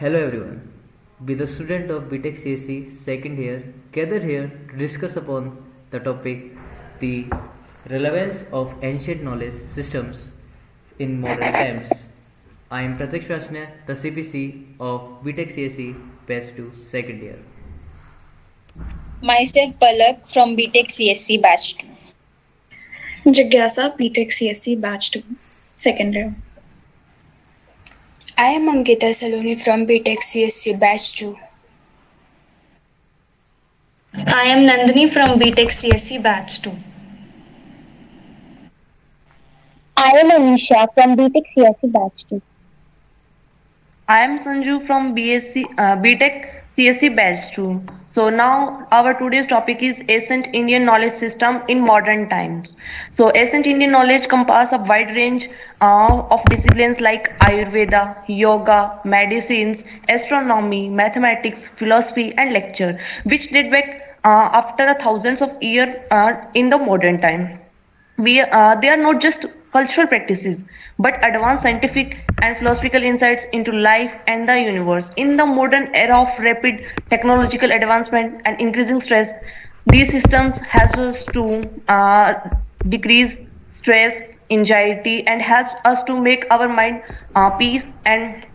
Hello everyone. Be the student of BTech CSC second year gathered here to discuss upon the topic the relevance of ancient knowledge systems in modern times. I am Pratik Prashna, the CPC of BTech CSC batch 2 second year. Myself Palak from BTech CSC Batch 2. Jigyasa, BTech CSC Batch 2, second year. I am Ankita Saloni from BTech CSC Batch 2. I am Nandini from BTech CSC Batch 2. I am Anisha from BTech CSE Batch 2. I am Sanju from BTech CSE Batch 2. So now our today's topic is ancient Indian knowledge system in modern times. So ancient Indian knowledge compass a wide range of disciplines like Ayurveda, yoga, medicines, astronomy, mathematics, philosophy, and lecture, which date back after a thousands of years in the modern time. They are not just cultural practices but advanced scientific and philosophical insights into life and the universe. In the modern era of rapid technological advancement and increasing stress, these systems help us to decrease stress, anxiety, and helps us to make our mind peace and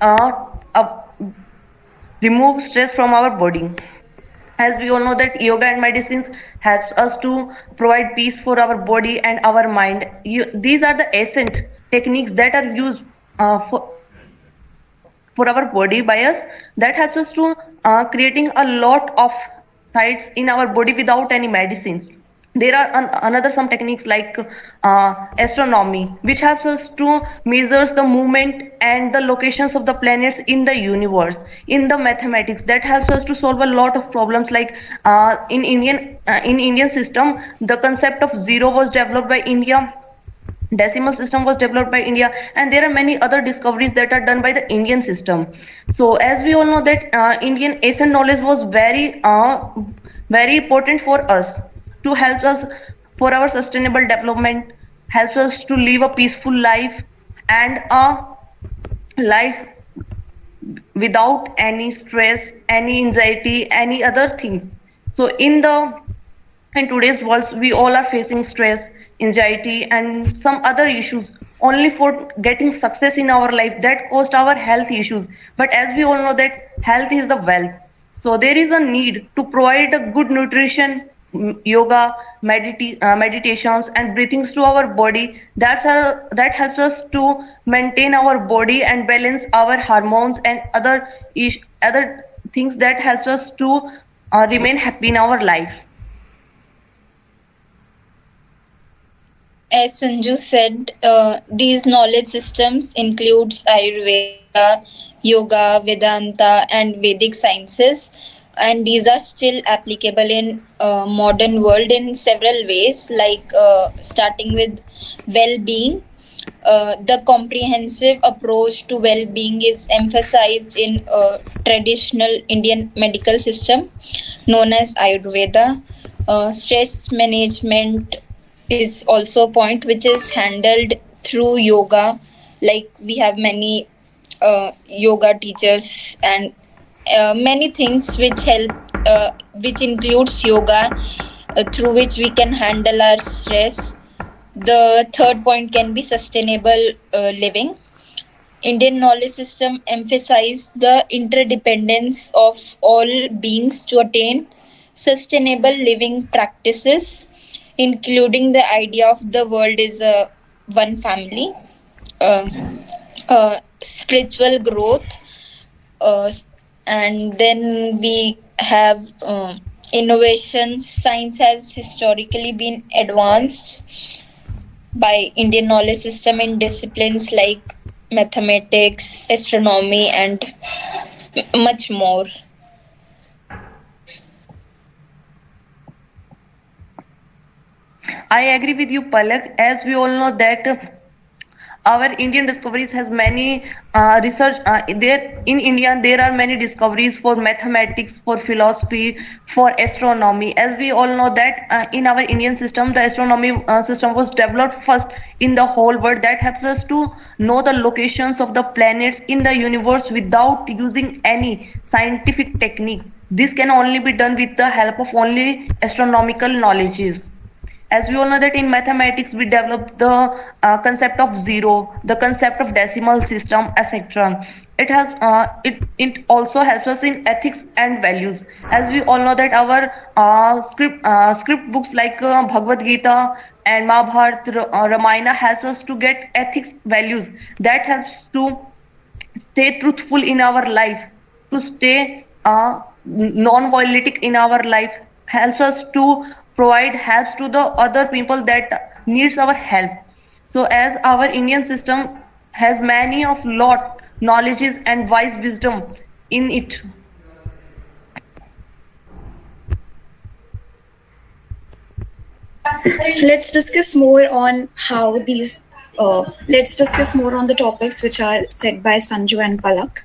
uh, uh, remove stress from our body. As we all know that yoga and medicines helps us to provide peace for our body and our mind. These are the ancient techniques that are used for our body by us, that helps us to creating a lot of sites in our body without any medicines. There are another some techniques like astronomy, which helps us to measures the movement and the locations of the planets in the universe. In the mathematics, that helps us to solve a lot of problems like in Indian system, the concept of zero was developed by India, decimal system was developed by India, and there are many other discoveries that are done by the Indian system. So as we all know that Indian ancient knowledge was very important for us, to help us for our sustainable development, helps us to live a peaceful life and a life without any stress, any anxiety, any other things. So in today's world, we all are facing stress, anxiety, and some other issues only for getting success in our life that caused our health issues. But as we all know that health is the wealth, so there is a need to provide a good nutrition, yoga, meditations, and breathings to our body. That helps us to maintain our body and balance our hormones and other things that helps us to remain happy in our life. As Sanju said, these knowledge systems includes Ayurveda, Yoga, Vedanta, and Vedic sciences, and these are still applicable in modern world in several ways, like starting with well-being. The comprehensive approach to well-being is emphasized in traditional Indian medical system known as Ayurveda. Stress management is also a point which is handled through yoga. Like we have many yoga teachers and many things which help, which includes yoga, through which we can handle our stress. The third point can be sustainable living. Indian knowledge system emphasize the interdependence of all beings to attain sustainable living practices, including the idea of the world is a one family, uh, spiritual growth, uh, and then we have innovation. Science has historically been advanced by Indian knowledge system in disciplines like mathematics, astronomy, and much more. I agree with you, Palak. As we all know that our Indian discoveries has many research there in India. There are many discoveries for mathematics, for philosophy, for astronomy. As we all know that in our Indian system, the astronomy system was developed first in the whole world. That helps us to know the locations of the planets in the universe without using any scientific techniques. This can only be done with the help of only astronomical knowledges. As we all know that in mathematics we developed the concept of zero, the concept of decimal system, etc. It also helps us in ethics and values. As we all know that our script books like Bhagavad Gita and Mahabharata, Ramayana helps us to get ethics values that helps to stay truthful in our life, to stay non-violatic in our life, helps us to provide helps to the other people that needs our help. So as our Indian system has many of lot knowledges and wise wisdom in it. Let's discuss more on how these. Let's discuss more on the topics which are said by Sanju and Palak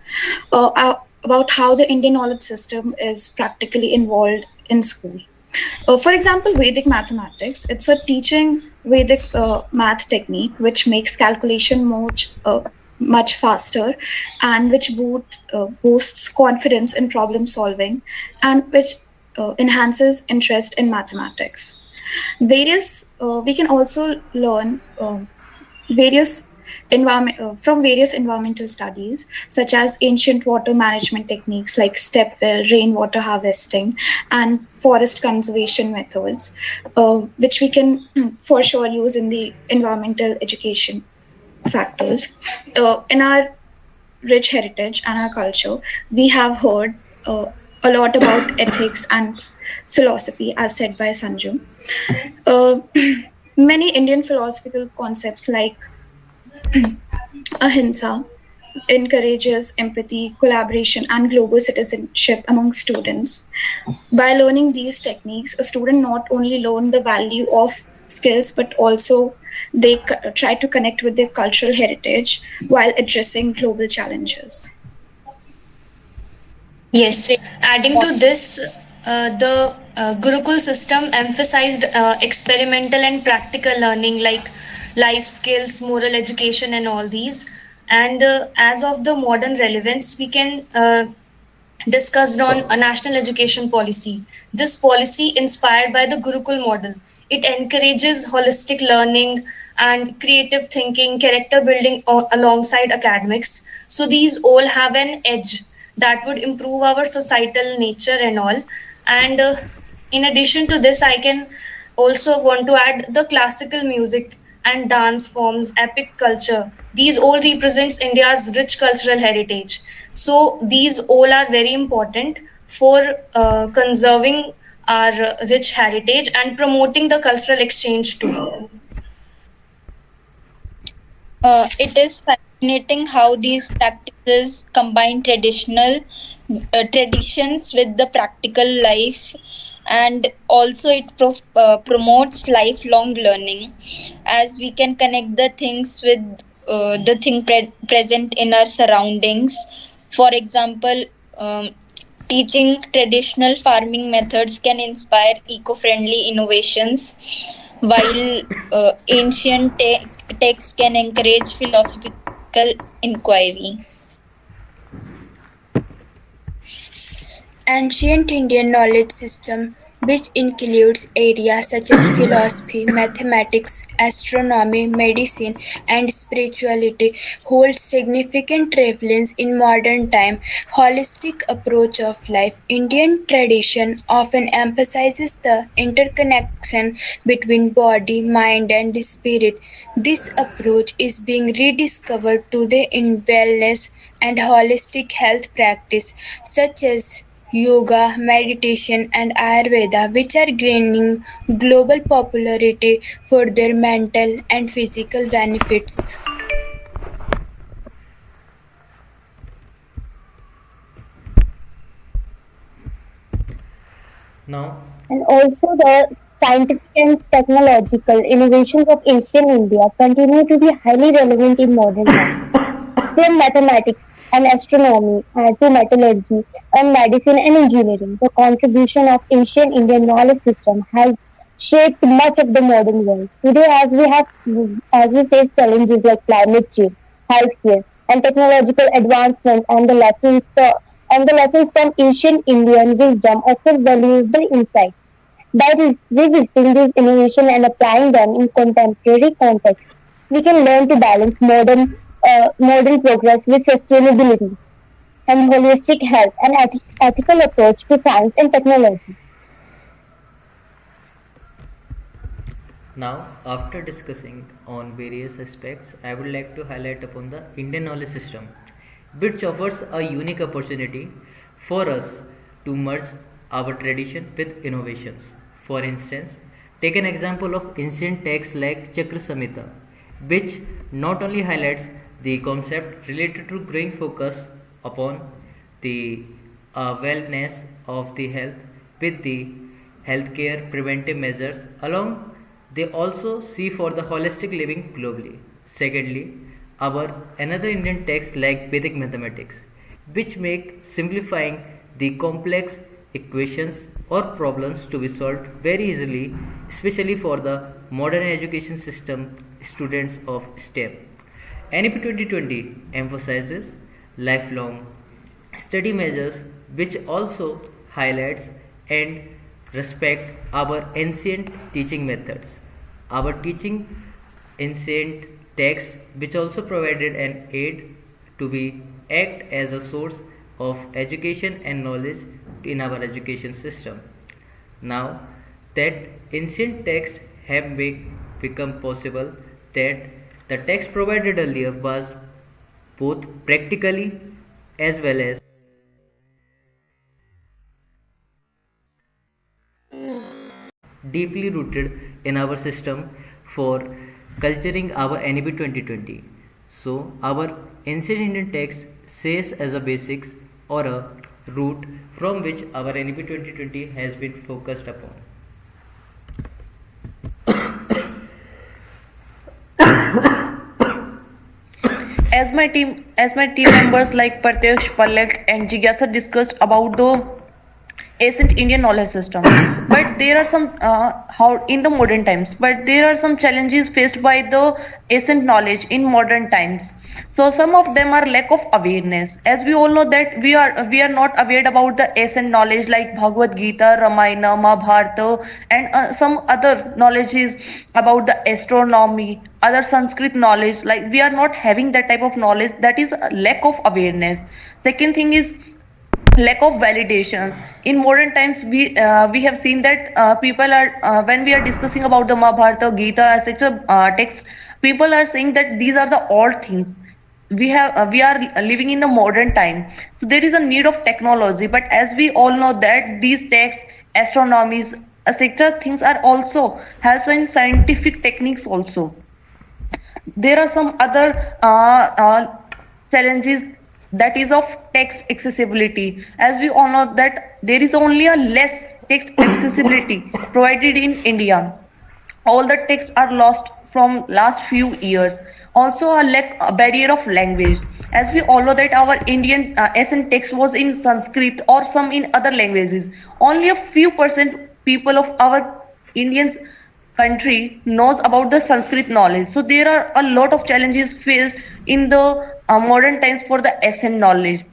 about how the Indian knowledge system is practically involved in school. For example, Vedic mathematics, it's a teaching Vedic math technique which makes calculation much faster and which boosts confidence in problem solving and which enhances interest in mathematics. We can also learn various from various environmental studies, such as ancient water management techniques like step well, rainwater harvesting, and forest conservation methods, which we can for sure use in the environmental education factors. In our rich heritage and our culture, we have heard a lot about ethics and philosophy, as said by Sanju. Uh, Many Indian philosophical concepts like ahimsa encourages empathy, collaboration, and global citizenship among students. By learning these techniques, a student not only learn the value of skills, but also try to connect with their cultural heritage while addressing global challenges. Yes, adding to this, the Gurukul system emphasized experimental and practical learning like life skills, moral education, and all these. And as of the modern relevance, we can discussed on a national education policy. This policy, inspired by the Gurukul model, it encourages holistic learning and creative thinking, character building alongside academics. So these all have an edge that would improve our societal nature and all. And in addition to this, I can also want to add the classical music and dance forms, epic culture. These all represents India's rich cultural heritage. So these all are very important for conserving our rich heritage and promoting the cultural exchange too. It is fascinating how these practices combine traditions with the practical life, and also it promotes lifelong learning, as we can connect the things with the thing present in our surroundings. For example, teaching traditional farming methods can inspire eco-friendly innovations, while ancient texts can encourage philosophical inquiry. Ancient Indian knowledge system, which includes areas such as philosophy, mathematics, astronomy, medicine, and spirituality, holds significant relevance in modern time. Holistic approach of life. Indian tradition often emphasizes the interconnection between body, mind, and spirit. This approach is being rediscovered today in wellness and holistic health practice, such as yoga, meditation, and Ayurveda, which are gaining global popularity for their mental and physical benefits. Now, And also the Scientific and technological innovations of ancient India continue to be highly relevant in modern times. From mathematics and astronomy to metallurgy and medicine and engineering, the contribution of ancient Indian knowledge system has shaped much of the modern world. Today, as we face challenges like climate change, healthcare, and technological advancement, and the lessons from ancient Indian wisdom offer valuable insights. By revisiting these innovations and applying them in contemporary context, we can learn to balance modern progress with sustainability and holistic health and ethical approach to science and technology. Now, after discussing on various aspects, I would like to highlight upon the Indian knowledge system, which offers a unique opportunity for us to merge our tradition with innovations. For instance, take an example of ancient texts like Chakra Samhita, which not only highlights the concept related to growing focus upon the wellness of the health with the healthcare preventive measures along, they also see for the holistic living globally. Secondly, our another Indian text like Vedic mathematics, which make simplifying the complex equations or problems to be solved very easily, especially for the modern education system students of STEM. NEP 2020 emphasizes lifelong study measures, which also highlights and respect our ancient teaching methods. Our teaching ancient text, which also provided an aid to be act as a source of education and knowledge in our education system. Now that ancient texts have become possible, that the text provided earlier was both practically as well as deeply rooted in our system for culturing our NEP 2020. So, our ancient Indian text says as a basics or a root from which our NEP 2020 has been focused upon. As my team members like Pratyaksh, Palak, and Jigyasa discussed about the ancient Indian knowledge system. But there are some how in the modern times. But there are some challenges faced by the ancient knowledge in modern times. So some of them are lack of awareness. As we all know that we are not aware about the ancient knowledge like Bhagavad Gita, Ramayana, Mahabharata, and some other knowledges about the astronomy, other Sanskrit knowledge. Like we are not having that type of knowledge. That is a lack of awareness. Second thing is lack of validations. In modern times we have seen that people are when we are discussing about the Mahabharata, Gita, etc. Texts, people are saying that these are the old things. We are living in the modern time, so there is a need of technology. But as we all know that these texts, astronomies, etc. things are also helps in scientific techniques also. There are some other challenges, that is of text accessibility. As we all know that there is only a less text accessibility provided in India. All the texts are lost from last few years. Also a barrier of language. As we all know that our Indian ancient text was in Sanskrit or some in other languages. Only a few percent people of our Indian country knows about the Sanskrit knowledge. So there are a lot of challenges faced in the modern times for the ancient knowledge.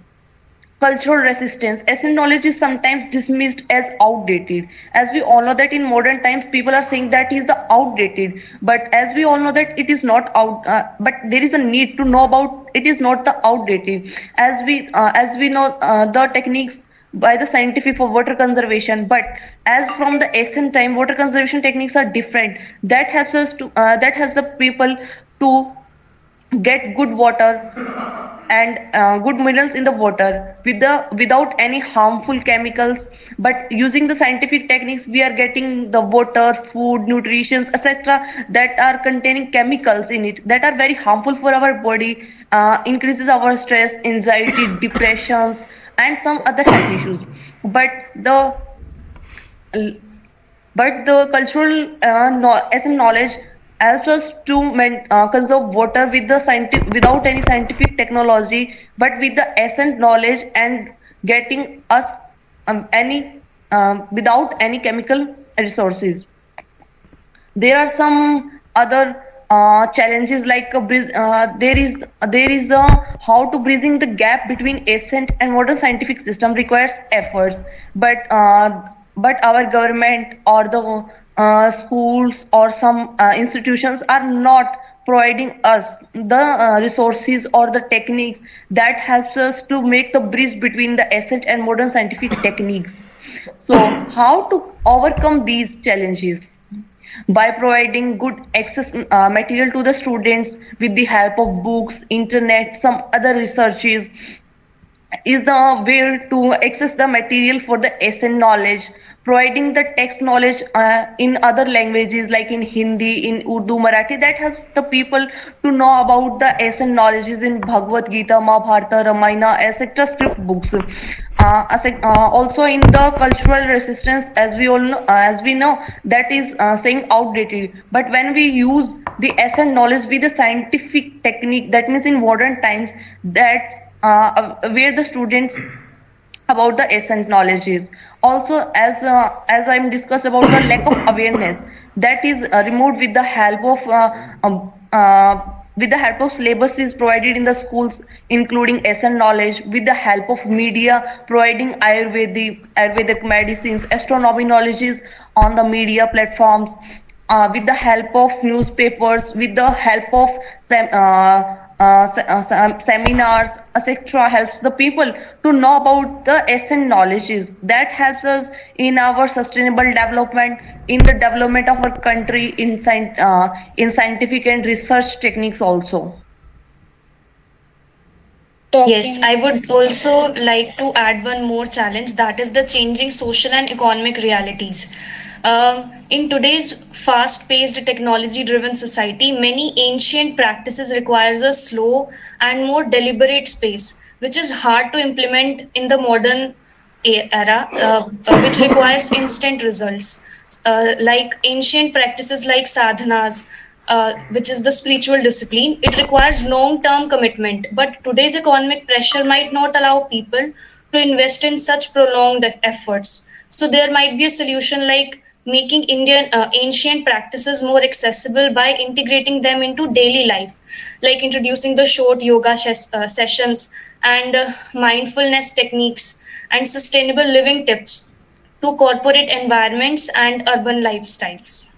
Cultural resistance. Ancient knowledge is sometimes dismissed as outdated. As we all know that in modern times people are saying that is the outdated. But as we all know that it is not out. But there is a need to know about it is not the outdated. As we know the techniques by the scientific for water conservation, but as from the ancient time water conservation techniques are different. That helps the people to get good water and good minerals in the water without any harmful chemicals. But using the scientific techniques we are getting the water, food, nutrition, etc. that are containing chemicals in it that are very harmful for our body, increases our stress, anxiety, depressions, and some other health issues. But but the cultural essence knowledge helps us to conserve water with the scientific without any scientific technology, but with the essence knowledge and getting us any without any chemical resources. There are some other challenges like there is a how to bridging the gap between ancient and modern scientific system requires efforts, but our government or the schools or some institutions are not providing us the resources or the techniques that helps us to make the bridge between the ancient and modern scientific techniques. So how to overcome these challenges? By providing good access material to the students with the help of books, internet, some other researches is the way to access the material for the essence knowledge, providing the text knowledge in other languages like in Hindi, in Urdu, Marathi, that helps the people to know about the essence knowledges in Bhagavad Gita, Mahabharata, Ramayana, etc. script books. Also in the cultural resistance, as we know, that is saying outdated. But when we use the essence knowledge with the scientific technique, that means in modern times, that's where the students about the essence knowledge is. Also, as I'm discussed about the lack of awareness, that is removed with the help of syllabus is provided in the schools, including essence knowledge, with the help of media providing Ayurvedic medicines, astronomy knowledges on the media platforms, with the help of newspapers, with the help of seminars, etc. helps the people to know about the essence knowledges. That helps us in our sustainable development, in the development of our country, in scientific and research techniques also. Yes, Talking I would also like to add one more challenge, that is the changing social and economic realities. In today's fast-paced, technology-driven society, many ancient practices requires a slow and more deliberate pace, which is hard to implement in the modern era, which requires instant results. Like ancient practices like sadhanas, which is the spiritual discipline, it requires long term commitment. But today's economic pressure might not allow people to invest in such prolonged efforts. So there might be a solution like making Indian ancient practices more accessible by integrating them into daily life, like introducing the short yoga sessions and mindfulness techniques and sustainable living tips to corporate environments and urban lifestyles.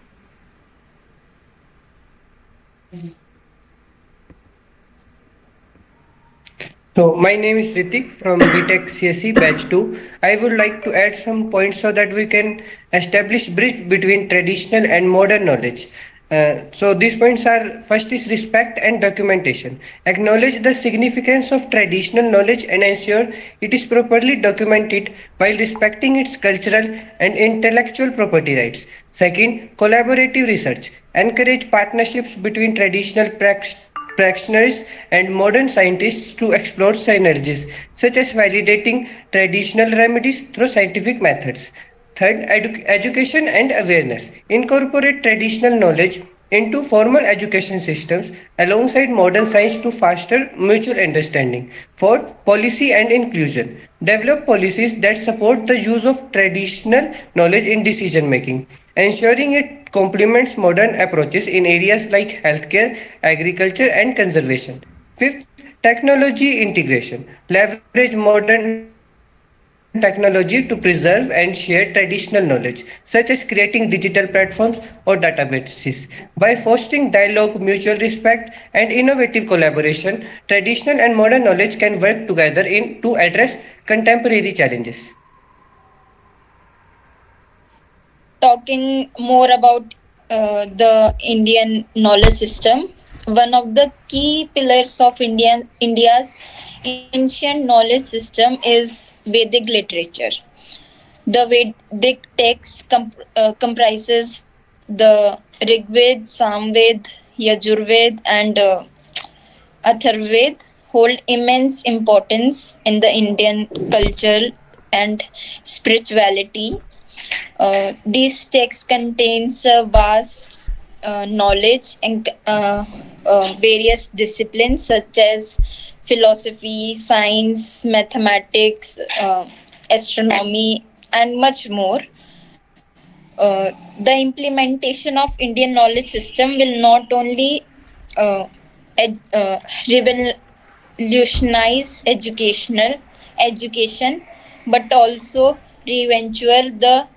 So my name is Ritik from BTech CSE Batch 2. I would like to add some points so that we can establish bridge between traditional and modern knowledge. So these points are: first is respect and documentation. Acknowledge the significance of traditional knowledge and ensure it is properly documented while respecting its cultural and intellectual property rights. Second, collaborative research. Encourage partnerships between traditional practitioners and modern scientists to explore synergies, such as validating traditional remedies through scientific methods. Third, education and awareness. Incorporate traditional knowledge into formal education systems alongside modern science to foster mutual understanding. Fourth, policy and inclusion. Develop policies that support the use of traditional knowledge in decision making, ensuring it complements modern approaches in areas like healthcare, agriculture, and conservation. Fifth, technology integration. Leverage modern technology to preserve and share traditional knowledge, such as creating digital platforms or databases. By fostering dialogue, mutual respect, and innovative collaboration, traditional and modern knowledge can work together to address contemporary challenges. talking more about the Indian knowledge system, one of the key pillars of India's ancient knowledge system is Vedic literature. The Vedic text comprises the Rigved, Samved, Yajurved, and Atharvaved, hold immense importance in the Indian culture and spirituality. These texts contains vast knowledge and various disciplines such as philosophy, science, mathematics, astronomy, and much more. The implementation of Indian knowledge system will not only uh, revolutionize education, but also reinventure the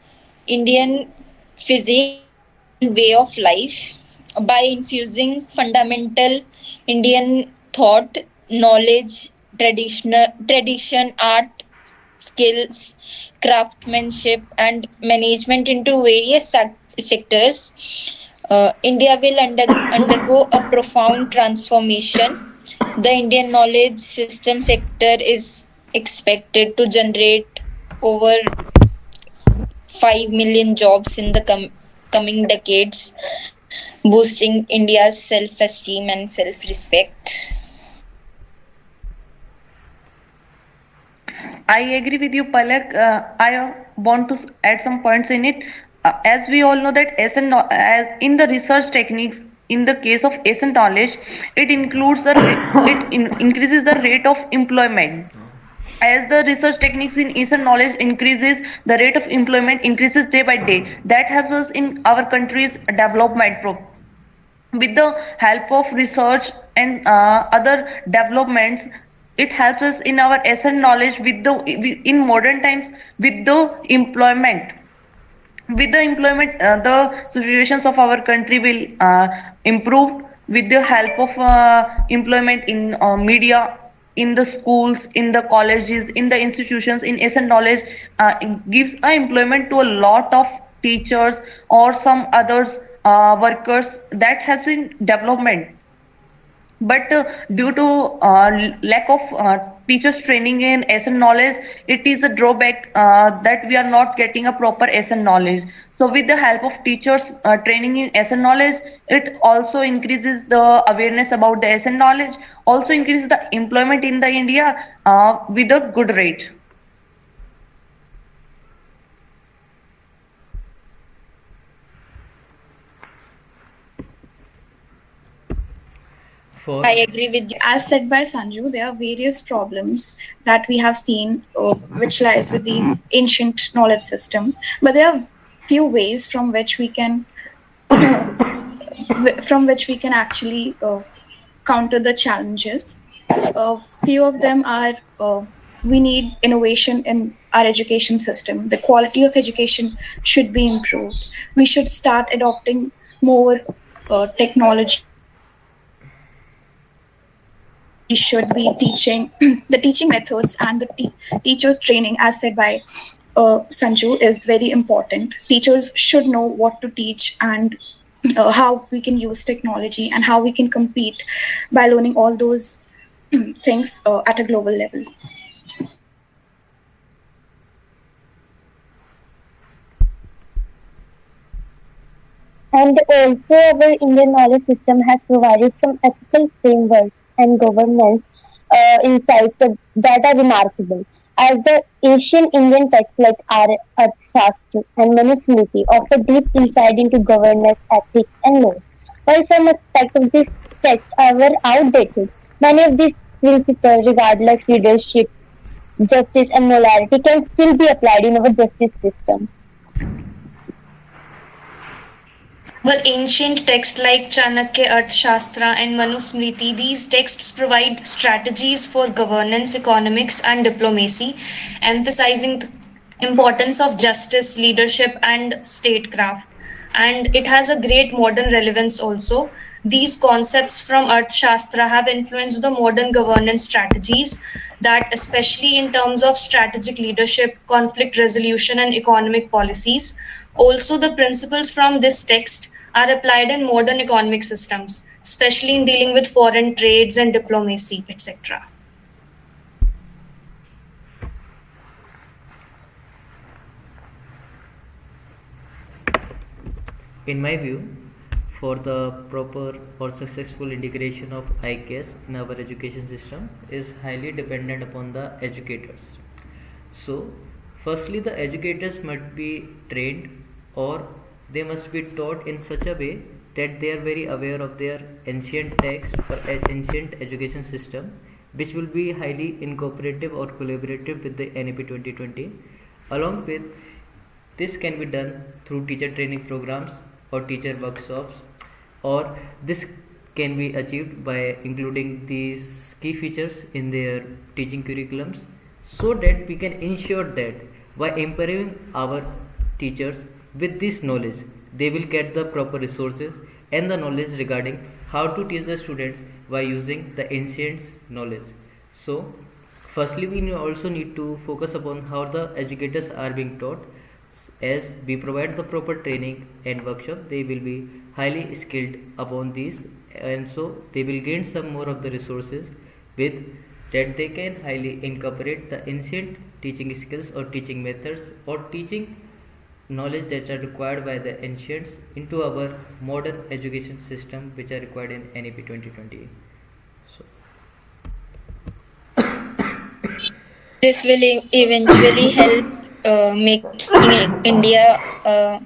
Indian physique and way of life by infusing fundamental Indian thought, knowledge, tradition, art, skills, craftsmanship, and management into various sectors. India will undergo a profound transformation. The Indian knowledge system sector is expected to generate over 5 million jobs in the coming decades, boosting India's self esteem and self respect. I agree with you, Palak. I want to add some points in it. As we all know that in the research techniques, in the case of SN knowledge, it includes increases the rate of employment. As the research techniques in SN knowledge increases, the rate of employment increases day by day. That helps us in our country's development. With the help of research and other developments, it helps us in our SN knowledge in modern times with the employment. With the employment, the situations of our country will improve with the help of employment in media, in the schools, in the colleges, in the institutions. In SN knowledge, it gives employment to a lot of teachers or some others workers. That helps in development. But due to lack of teachers training in SN knowledge, it is a drawback that we are not getting a proper SN knowledge. So with the help of teachers training in SN knowledge, it also increases the awareness about the SN knowledge, also increases the employment in the India with a good rate. For I agree with you. As said by Sanju, there are various problems that we have seen, which lies with the ancient knowledge system. But there are few ways from which we can actually counter the challenges. Few of them are we need innovation in our education system. The quality of education should be improved. We should start adopting more technology. We should be teaching the teaching methods and the teachers training, as said by Sanju, is very important. Teachers should know what to teach and how we can use technology and how we can compete by learning all those things at a global level. And also, our Indian knowledge system has provided some ethical frameworks and governance insights that are remarkable. As the ancient Indian texts like Arthashastra and Manusmriti offer deep insight into governance, ethics, and law. While some aspects of these texts are outdated, many of these principles, regardless leadership, justice, and morality, can still be applied in our justice system. Well, ancient texts like Chanakya Arthashastra and Manusmriti, these texts provide strategies for governance, economics, and diplomacy, emphasizing the importance of justice, leadership, and statecraft. And it has a great modern relevance also. These concepts from Arthashastra have influenced the modern governance strategies that, especially in terms of strategic leadership, conflict resolution, and economic policies. Also, the principles from this text are applied in modern economic systems, especially in dealing with foreign trades and diplomacy, etc. in my view, for the proper or successful integration of IKS in our education system is highly dependent upon the educators. So, Firstly, the educators must be trained or they must be taught in such a way that they are very aware of their ancient text or ancient education system, which will be highly incooperative or collaborative with the NEP 2020. Along with this can be done through teacher training programs or teacher workshops, or this can be achieved by including these key features in their teaching curriculums, so that we can ensure that by empowering our teachers with this knowledge, they will get the proper resources and the knowledge regarding how to teach the students by using the ancient knowledge. So firstly, we also need to focus upon how the educators are being taught. As we provide the proper training and workshop, they will be highly skilled upon these, and so they will gain some more of the resources with that they can highly incorporate the ancient teaching skills or teaching methods or teaching knowledge that are required by the ancients into our modern education system, which are required in NEP 2020. So This will eventually help making India a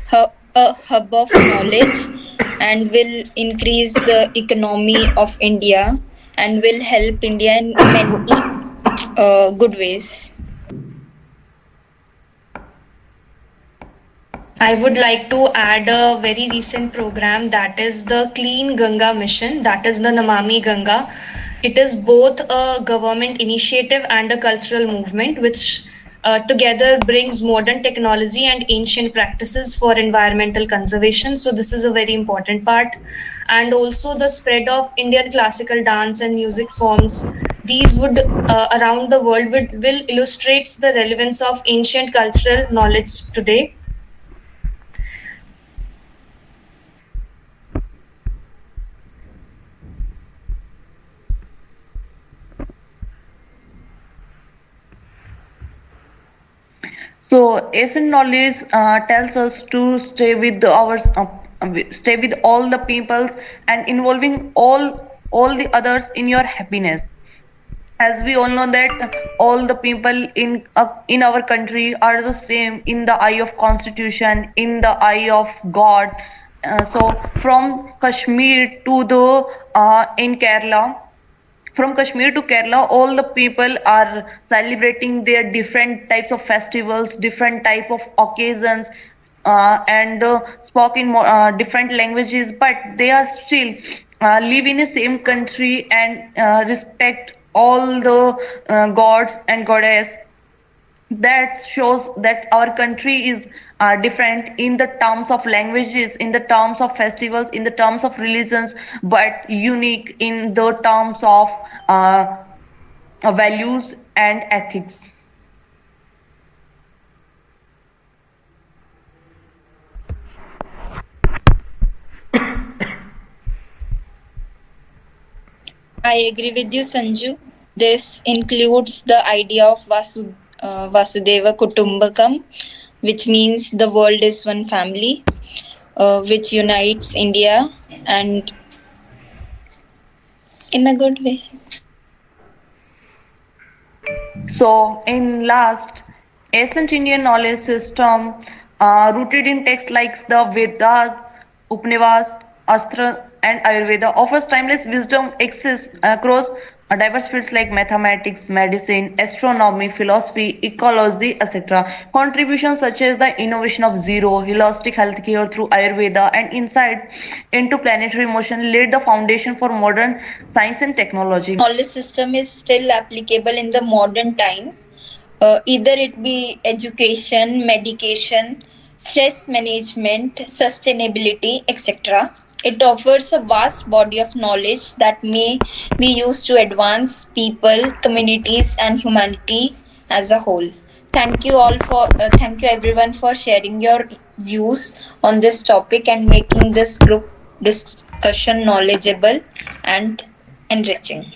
hub of knowledge, and will increase the economy of India, and will help India in many good ways. I would like to add a very recent program, that is the Clean Ganga Mission, that is the Namami Ganga. It is both a government initiative and a cultural movement which together brings modern technology and ancient practices for environmental conservation. So this is a very important part. And also the spread of Indian classical dance and music forms. These would around the world will illustrates the relevance of ancient cultural knowledge today. So ancient knowledge tells us to stay with all the peoples and involving all the others in your happiness. As we all know that all the people in our country are the same in the eye of Constitution, in the eye of God. So from Kashmir to the in Kerala, from Kashmir to Kerala, all the people are celebrating their different types of festivals, different type of occasions, and spoke in different languages, but they are still live in the same country and respect all the gods and goddess. That shows that our country is different in the terms of languages, in the terms of festivals, in the terms of religions, but unique in the terms of values and ethics. I agree with you, Sanju. This includes the idea of Vasudeva Kutumbakam, which means the world is one family, which unites India and in a good way. So, in last, ancient Indian knowledge system rooted in texts like the Vedas, Upanishads, Astra, and Ayurveda offers timeless wisdom access across diverse fields like mathematics, medicine, astronomy, philosophy, ecology, etc. Contributions such as the innovation of zero, holistic healthcare through Ayurveda, and insight into planetary motion laid the foundation for modern science and technology. Knowledge system is still applicable in the modern time. Either it be education, medication, stress management, sustainability, etc. It offers a vast body of knowledge that may be used to advance people, communities, and humanity as a whole. Thank you thank you everyone for sharing your views on this topic and making this group discussion knowledgeable and enriching.